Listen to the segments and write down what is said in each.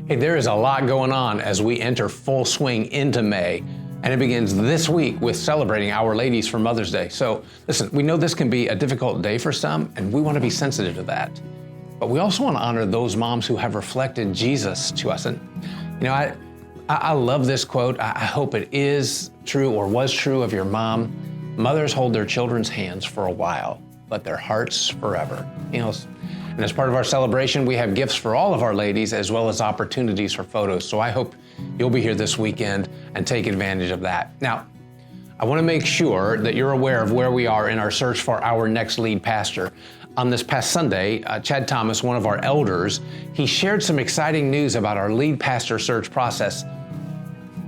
Hey, there is a lot going on as we enter full swing into May, and it begins this week with celebrating Our Ladies for Mother's Day. So listen, we know this can be a difficult day for some, and we want to be sensitive to that. But we also want to honor those moms who have reflected Jesus to us. And you know, I love this quote. I hope it is true or was true of your mom. Mothers hold their children's hands for a while, but their hearts forever. You know, and as part of our celebration, we have gifts for all of our ladies as well as opportunities for photos. So I hope you'll be here this weekend and take advantage of that. Now, I want to make sure that you're aware of where we are in our search for our next lead pastor. On this past Sunday, Chad Thomas, one of our elders, he shared some exciting news about our lead pastor search process.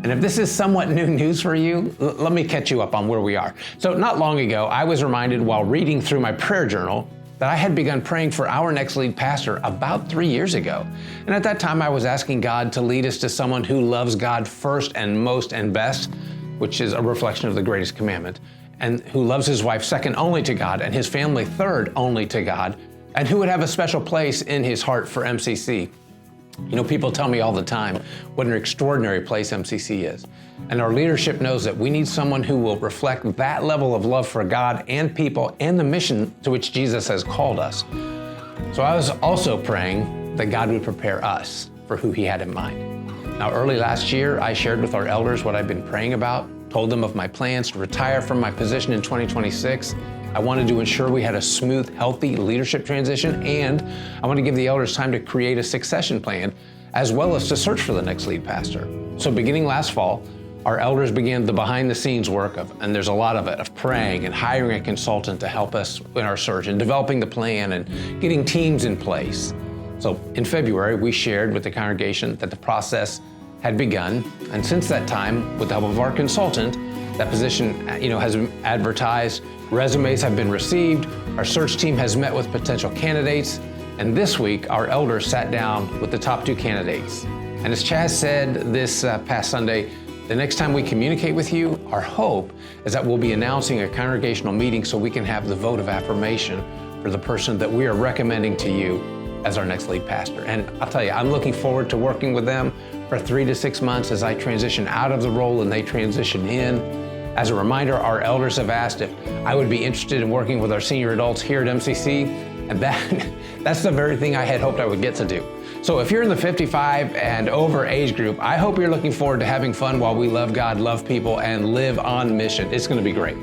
And if this is somewhat new news for you, let me catch you up on where we are. So not long ago, I was reminded while reading through my prayer journal that I had begun praying for our next lead pastor about 3 years ago. And at that time, I was asking God to lead us to someone who loves God first and most and best, which is a reflection of the greatest commandment, and who loves his wife second only to God and his family third only to God, and who would have a special place in his heart for MCC. You know, people tell me all the time what an extraordinary place MCC is. And our leadership knows that we need someone who will reflect that level of love for God and people and the mission to which Jesus has called us. So I was also praying that God would prepare us for who he had in mind. Now, early last year, I shared with our elders what I've been praying about, told them of my plans to retire from my position in 2026. I wanted to ensure we had a smooth, healthy leadership transition, and I want to give the elders time to create a succession plan, as well as to search for the next lead pastor. So beginning last fall, our elders began the behind-the-scenes work and there's a lot of it, of praying and hiring a consultant to help us in our search and developing the plan and getting teams in place. So in February, we shared with the congregation that the process had begun, and since that time, with the help of our consultant, that position, has been advertised, resumes have been received, our search team has met with potential candidates, and this week, our elders sat down with the top 2 candidates. And as Chaz said this past Sunday, the next time we communicate with you, our hope is that we'll be announcing a congregational meeting so we can have the vote of affirmation for the person that we are recommending to you as our next lead pastor. And I'll tell you, I'm looking forward to working with them for 3 to 6 months as I transition out of the role and they transition in. As a reminder, our elders have asked if I would be interested in working with our senior adults here at MCC, and that's the very thing I had hoped I would get to do. So if you're in the 55 and over age group, I hope you're looking forward to having fun while we love God, love people, and live on mission. It's gonna be great.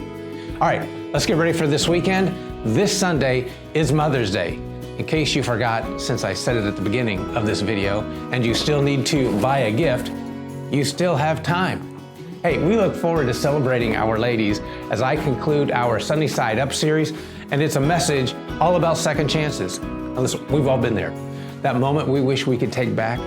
All right, let's get ready for this weekend. This Sunday is Mother's Day. In case you forgot, since I said it at the beginning of this video, and you still need to buy a gift, you still have time. Hey, we look forward to celebrating Our Ladies as I conclude our Sunny Side Up series, and it's a message all about second chances. Now listen, we've all been there. That moment we wish we could take back.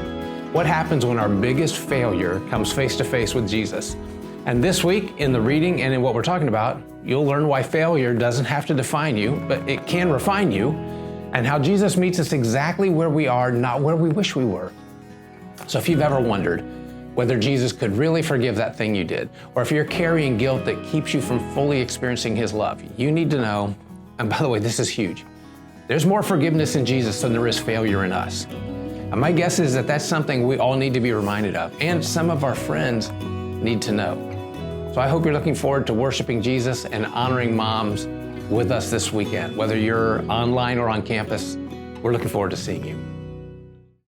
What happens when our biggest failure comes face to face with Jesus? And this week, in the reading and in what we're talking about, you'll learn why failure doesn't have to define you, but it can refine you, and how Jesus meets us exactly where we are, not where we wish we were. So if you've ever wondered whether Jesus could really forgive that thing you did, or if you're carrying guilt that keeps you from fully experiencing his love, you need to know, and by the way, this is huge, there's more forgiveness in Jesus than there is failure in us. And my guess is that that's something we all need to be reminded of, and some of our friends need to know. So I hope you're looking forward to worshiping Jesus and honoring moms with us this weekend. Whether you're online or on campus, we're looking forward to seeing you.